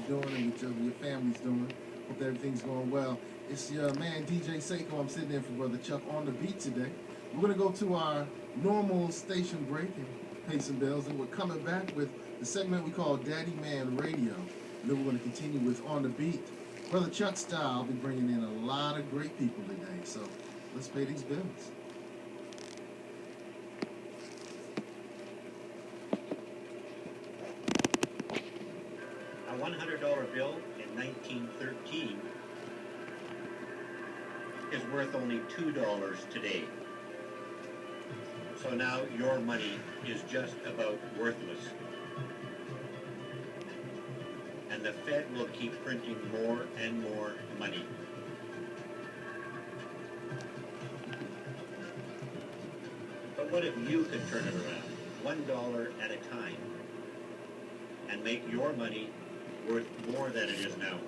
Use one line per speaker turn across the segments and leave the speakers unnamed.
you're doing and whichever your family's doing. Hope everything's going well. It's your man DJ Seko. I'm sitting in for Brother Chuck on the beat today. We're going to go to our normal station break and pay some bills, and we're coming back with the segment we call Daddyman Radio. And then we're going to continue with On the Beat. Brother Chuck style, I'll be bringing in a lot of great people today, so let's pay these bills.
A $100 bill in 1913 is worth only $2 today. So now your money is just about worthless. And the Fed will keep printing more and more money. But what if you could turn it around, $1 at a time, and make your money worth more than it is now?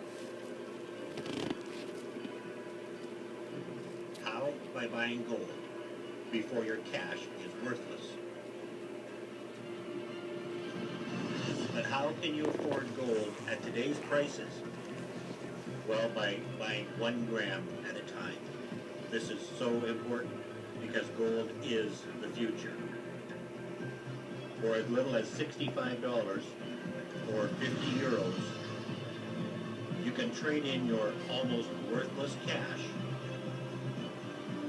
How? By buying gold before your cash is worthless. But how can you afford gold at today's prices? Well, by buying 1 gram at a time. This is so important because gold is the future. For as little as $65 or 50 euros, you can trade in your almost worthless cash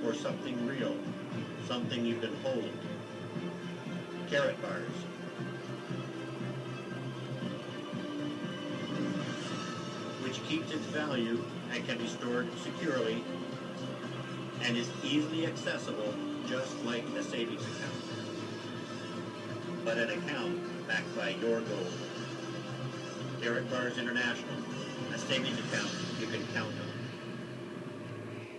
for something real, something you can hold. Carrot bars. Which keeps its value and can be stored securely and is easily accessible, just like a savings account. But an account backed by your gold. Carrot Bars International, a savings account you can count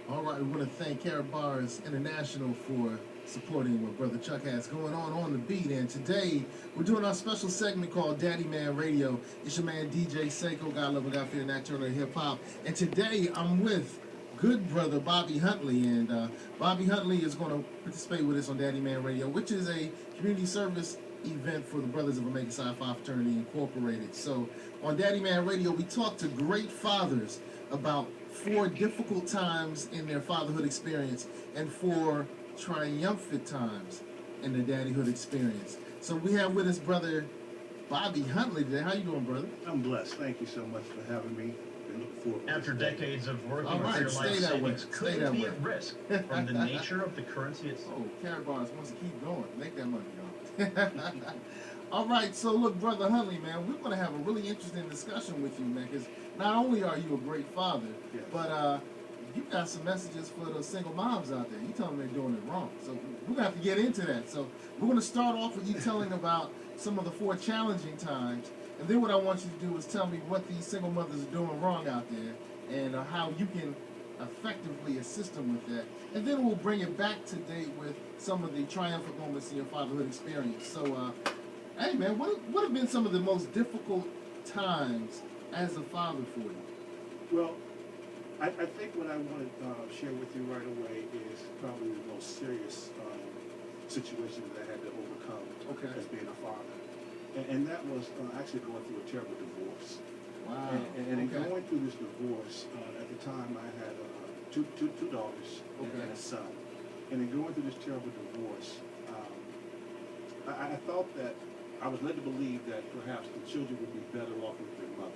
on.
All right, we want to thank Carrot Bars International for supporting what Brother Chuck has going on the beat. And today, we're doing our special segment called Daddyman Radio. It's your man, DJ Seko, God love, God fear, nocturnal hip-hop. And today, I'm with good brother Bobby Huntley. And Bobby Huntley is going to participate with us on Daddyman Radio, which is a community service event for the Brothers of Omega Psi Phi Fraternity Incorporated. So, on Daddyman Radio, we talk to great fathers about 4 difficult times in their fatherhood experience and 4 triumphant times in the daddyhood experience. So we have with us brother Bobby Huntley today. How you doing, brother?
I'm blessed. Thank you so much for having me. Been looking forward to
After
this day.
decades of working
All right,
with your
stay
life
that way.
savings,
Stay
could
that
be
way.
at risk from the nature of the currency itself.
Oh, Carrot Bars wants to keep going. Make that money, y'all. All right, so look, brother Huntley, man, we're going to have a really interesting discussion with you, man, because not only are you a great father,
Yes.
but you got some messages for the single moms out there. You tell them they're doing it wrong. So we're going to have to get into that. So we're going to start off with you telling about some of the 4 challenging times. And then what I want you to do is tell me what these single mothers are doing wrong out there and how you can effectively assist them with that. And then we'll bring it back to date with some of the triumphant moments in your fatherhood experience. So, hey, man, what have been some of the most difficult times as a father for you?
Well, I think what I want to share with you right away is probably the most serious situation that I had to overcome as being a father. And that was actually going through a terrible divorce.
Wow.
And in going through this divorce, at the time I had two daughters and a son. And in going through this terrible divorce, I thought that I was led to believe that perhaps the children would be better off with their mother.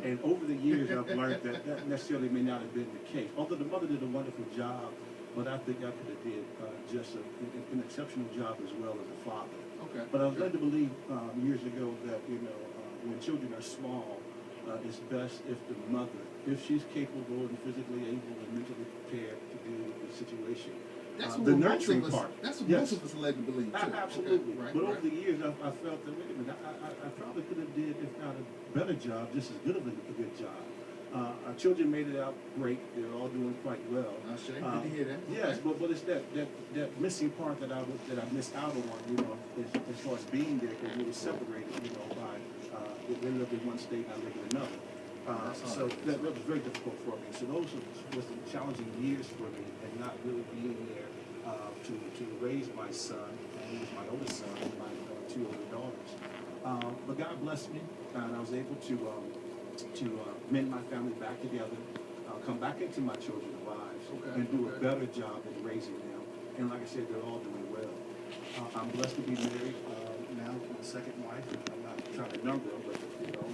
And over the years, I've learned that that necessarily may not have been the case. Although the mother did a wonderful job, but I think I could have did just an exceptional job as well as a father.
Okay.
But I was led to believe years ago that, when children are small, it's best if the mother, if she's capable and physically able and mentally prepared to deal with the situation.
That's
The
what
nurturing
most of us,
part.
That's what
Yes.
most of us are led to believe, too.
Absolutely.
Okay. Right,
But
right.
over the years, I felt that, wait a minute, I probably could have did, if not a better job, just as good of a good job. Our children made it out great. They're all doing quite well.
Shane, good to hear that.
Yes, but it's that missing part that I missed out on, as far as being there, because we were separated, by they lived in one state and I lived in another. So that was very difficult for me. So those were some challenging years for me, and not really being there to raise my son, and he was my oldest son, and my 2 older daughters. But God blessed me, and I was able to mend my family back together, come back into my children's lives, and do a better job in raising them. And like I said, they're all doing well. I'm blessed to be married now to my second wife. I'm not trying to number them, but you know,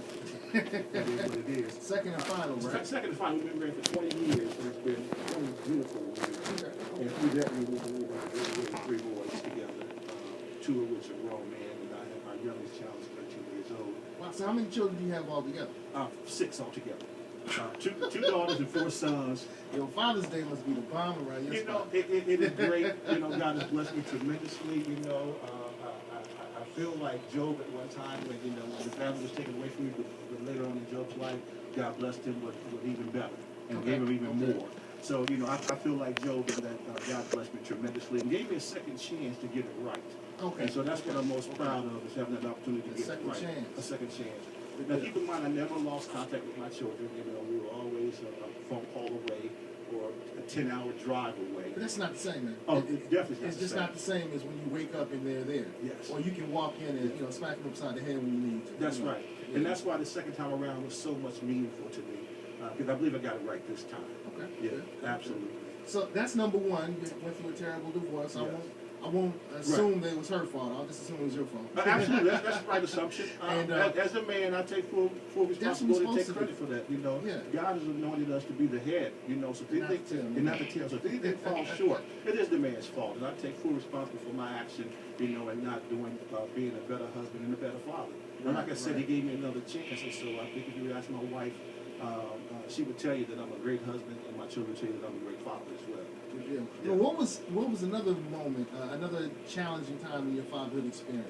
that is what it is.
Second and final, right?
Second and final. We've been married for 20 years, and it's been 20 beautiful years. And through that, we raised 3 boys together, 2 of which are grown men, and our youngest child is 13 years old.
Wow, so how many children do you have altogether?
6 altogether. 2 daughters and 4 sons.
Your Father's Day must be the bomb around your
You know,
spot.
it is great. You know, God has blessed me tremendously. You know, I feel like Job at one time when, you know, when the family was taken away from me, but later on in Job's life, God blessed him with even better and gave him even more. So, you know, I feel like Job in that God blessed me tremendously and gave me a second chance to get it right.
Okay.
And so that's what I'm most proud of, is having that opportunity to get it right. A second chance. Now, keep in mind, I never lost contact with my children. You know, we were always a phone call away or a 10-hour drive away.
But that's not the same, man.
Oh, it's definitely
It's just not the same as when you wake up and they're there.
Yes.
Or you can walk in and, you know, smack them upside the head when you need to.
That's right. Yeah. And that's why the second time around was so much meaningful to me, because I believe I got it right this time.
Okay.
Yeah,
Good.
absolutely.
So that's number one. You went through a terrible divorce.
Yes.
I won't assume that it was her fault. I'll just assume it was your fault.
Absolutely, that's the right assumption. As a man, I take full responsibility and take credit for that. You know, God has anointed us to be the head. You know, so if anything, not the tail. So if anything falls short, it is the man's fault, and I take full responsibility for my action. You know, and not doing, being a better husband and a better father. And like I said, He gave me another chance, and so I think if you ask my wife, she would tell you that I'm a great husband, and my children tell you that I'm a great father as well.
Yeah. Well, what was another moment, another challenging time in your fatherhood experience?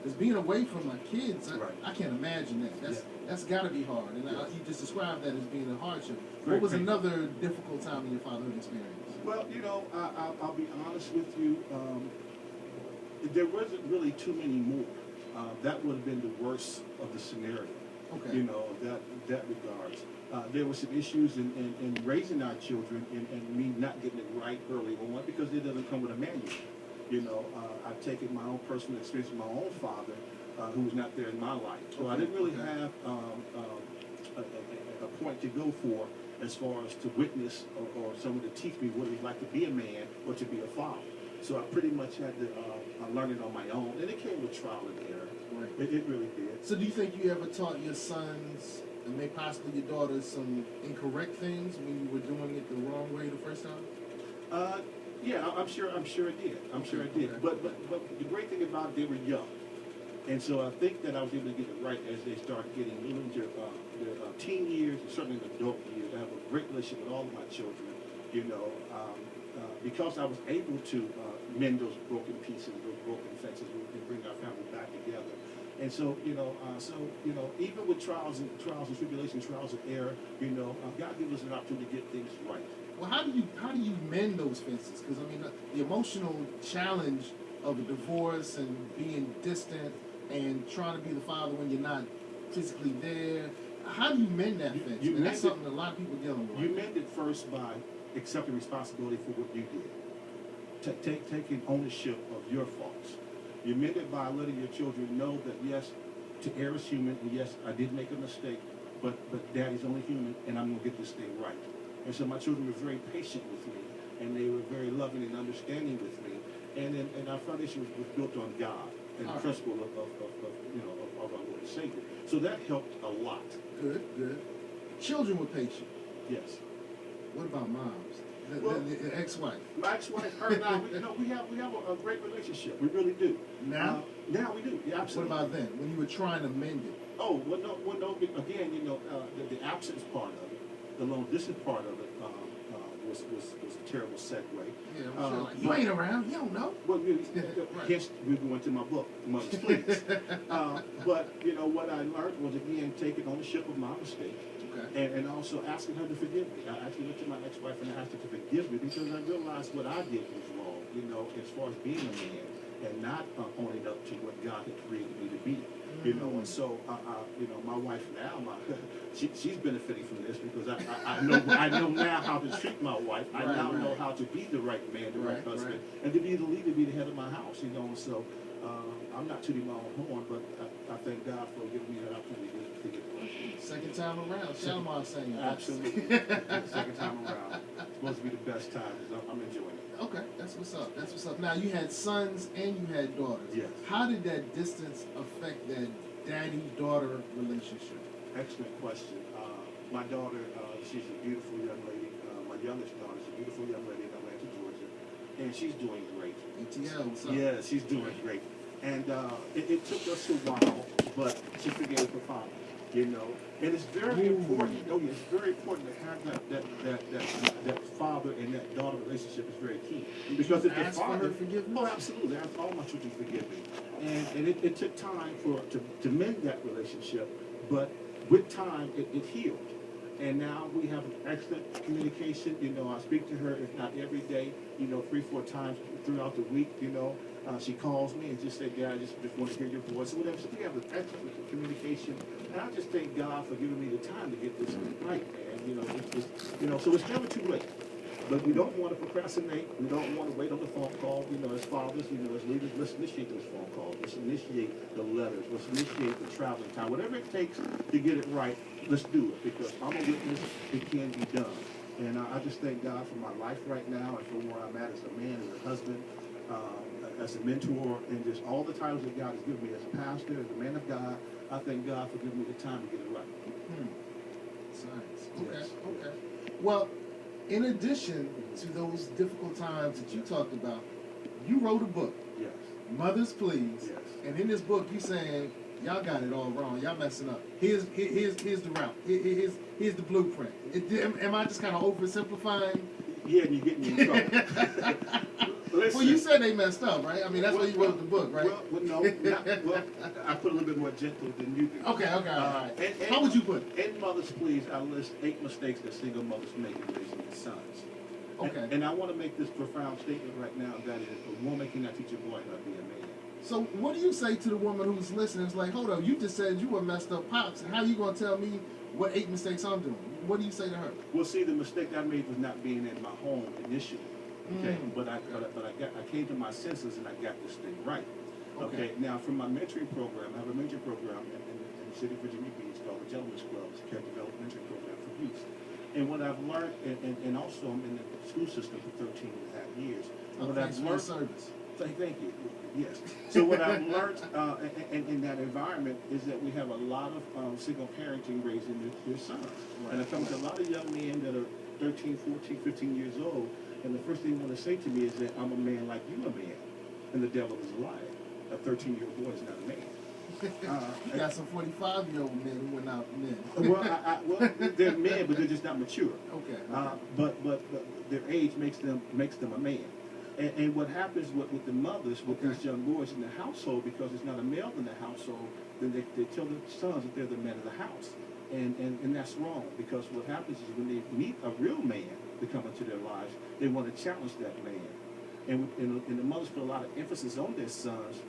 Because being away from my kids, I can't imagine that. That's got to be hard. And you just described that as being a hardship. What was another difficult time in your fatherhood experience?
Well, you know, I'll be honest with you. There wasn't really too many more. That would have been the worst of the scenario. Okay. You know, that regards. There were some issues in raising our children and me not getting it right early on because it doesn't come with a manual. You know, I've taken my own personal experience with my own father, who was not there in my life. So I didn't really have a point to go for as far as to witness or someone to teach me what it was like to be a man or to be a father. So I pretty much had to learn it on my own, and it came with trial and error. Right. It really did.
So do you think you ever taught your sons and maybe possibly your daughters some incorrect things when you were doing it the wrong way the first time?
Yeah, I'm sure it did. I'm sure it did. But the great thing about it, they were young, and so I think that I was able to get it right as they started getting into their teen years and certainly the adult years. I have a great relationship with all of my children. You know, because I was able to mend those broken pieces, those broken fences, and bring our family back together. And so, you know, even with trials and tribulations, trials and error, you know, God gives us an opportunity to get things right.
Well, how do you mend those fences? Because I mean, the emotional challenge of a divorce and being distant and trying to be the father when you're not physically there. How do you mend that fence? That's something that a lot of people dealing with.
You mend it first by accepting responsibility for what you did. Taking ownership of your faults. You mend it by letting your children know that yes, to err is human, and yes, I did make a mistake, but Daddy's only human, and I'm gonna get this thing right. And so my children were very patient with me, and they were very loving and understanding with me. And our foundation was built on God and the principle of our Lord and Savior. So that helped a lot.
Good. Children were patient.
Yes.
What about moms? The ex-wife.
My ex-wife, her and I, we have a great relationship. We really do.
Now?
Now we do. Yeah, absolutely.
What about then, when you were trying to mend it?
Oh, well, no. Again, the absence part of it, the long distance part of it, was a terrible segue.
Yeah, I'm sure. You ain't around. You don't know.
Well, hence we went to my book, Mothers Please. But what I learned was again taking ownership of my mistake. Okay. And also asking her to forgive me. I actually went to my ex-wife and asked her to forgive me because I realized what I did was wrong, as far as being a man and not owning up to what God had created me to be. And so, my wife now, she's benefiting from this because I know now how to treat my wife. I now know how to be the right man, the right husband, and to be the leader, be the head of my house. And so I'm not tooting my own horn, but I thank God for giving me that opportunity to get it right.
Second time around. Shalimar saying
Absolutely. Second time around. It's supposed to be the best time because I'm enjoying it.
Okay, that's what's up. That's what's up. Now, you had sons and you had daughters.
Yes.
How did that distance affect that daddy-daughter relationship?
Excellent question. My daughter, she's a beautiful young lady. My youngest daughter is a beautiful young lady in Atlanta, Georgia, and she's doing great.
ATL, what's up?
Yeah, she's doing great. And it took us a while, but she forgave her father, you know. And it's very important. Oh, yeah, it's very important to have that father and that daughter relationship is very key. Because if the
Ask for
father,
her forgiveness?
oh, absolutely, ask all my children to forgive me. And it took time to mend that relationship, but with time it healed. And now we have excellent communication. You know, I speak to her, if not every day, you know, 3-4 times throughout the week, you know. She calls me and just says, "Dad, I just want to hear your voice," or whatever. So we have an excellent communication. And I just thank God for giving me the time to get this right, man. You know, so it's never too late. But we don't want to procrastinate. We don't want to wait on the phone call. You know, as fathers, you know, as leaders, let's initiate those phone calls. Let's initiate the letters. Let's initiate the traveling time. Whatever it takes to get it right, let's do it. Because I'm a witness, it can be done. And I just thank God for my life right now and for where I'm at as a man, as a husband, as a mentor, and just all the titles that God has given me as a pastor, as a man of God. I thank God for giving me the time to get it right.
Science.
Yes.
Okay. Well, in addition to those difficult times that you talked about, you wrote a book,
Yes.
Mothers Please.
Yes.
And in this book, you saying, y'all got it all wrong. Y'all messing up. Here's the route. Here's the blueprint. Am I just kind of oversimplifying?
Yeah, and you're getting me in trouble. Listen.
Well, you said they messed up, right? I mean, that's why you wrote the book, right?
Well, no. I put a little bit more gentle than you do.
Okay, all right.
And
How would you put it?
In Mothers Please, I list 8 mistakes that single mothers make in raising their sons.
Okay.
And I want to make this profound statement right now, that is, a woman cannot teach a boy how to be a man.
So what do you say to the woman who's listening? It's like, hold up, you just said you were messed up pops. How you going to tell me what 8 mistakes I'm doing? What do you say to her?
Well, see, the mistake I made was not being in my home initially. Okay, but I came to my senses and I got this thing right. Okay, now from my mentoring program, I have a mentoring program in the city of Virginia Beach called the Gentleman's Club. It's a character development mentoring program for youth. And what I've learned, and also I'm in the school system for 13 and a half years. And what I've learned,
service.
thank you. Yes. So what I've learned in that environment is that we have a lot of single parenting raising their sons. Right. And I come to a lot of young men that are 13, 14, 15 years old. And the first thing they want to say to me is that I'm a man like you a man. And the devil is a liar. A 13-year-old boy is not a man.
You got some 45-year-old men who are not men.
Well, they're men, but they're just not mature.
Okay.
But their age makes them a man. And what happens with the mothers, with these young boys in the household, because there's not a male in the household, then they tell their sons that they're the men of the house. And that's wrong, because what happens is when they meet a real man to come into their lives, they want to challenge that man. And the mothers put a lot of emphasis on their sons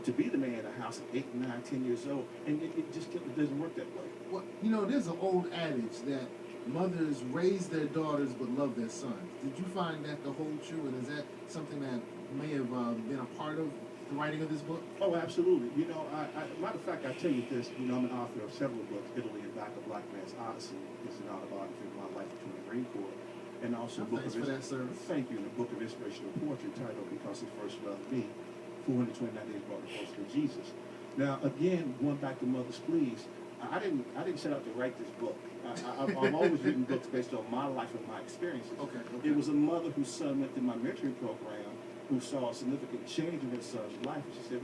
to be the man of the house at 8, 9, 10 years old, and it just doesn't work that way.
Well, you know, there's an old adage that mothers raise their daughters but love their sons. Did you find that to hold true, and is that something that may have been a part of the writing of this book?
Oh, absolutely. You know, matter of fact, I tell you this, you know, I'm an author of several books. Italy and Back, A Black Man's Odyssey is an autobiography of my life between the Marine Corps, and also a book
Thanks for that, sir.
Thank you. And a book of inspirational poetry titled Because He First Loved Me, 429 Days Brought Me Closer to Jesus. Now, again, going back to Mothers Please, I didn't set out to write this book. I've always written books based on my life and my experiences. Okay. It was a mother whose son went through my mentoring program who saw a significant change in her son's life. And she said,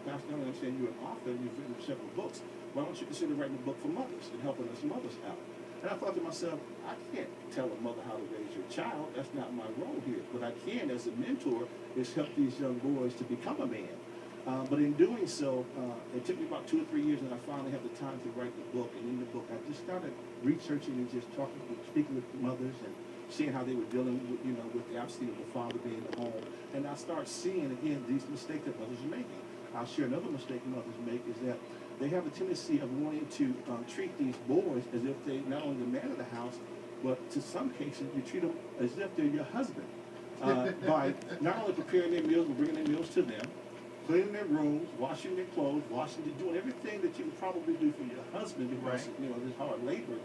Pastor, I understand you're an author and you've written several books. Why don't you consider writing a book for mothers and helping us mothers out? And I thought to myself, I can't tell a mother how to raise your child. That's not my role here. What I can as a mentor is help these young boys to become a man. But in doing so, it took me about 2 or 3 years, and I finally had the time to write the book. And in the book, I just started researching and just speaking with mothers and seeing how they were dealing with, with the absence of the father being at home. And I start seeing, again, these mistakes that mothers are making. I'll share another mistake mothers make is that they have a tendency of wanting to treat these boys as if they're not only the man of the house, but to some cases, you treat them as if they're your husband. By not only preparing their meals, but bringing their meals to them, cleaning their rooms, washing their clothes, doing everything that you would probably do for your husband because,
Right.
you know, this hard labor.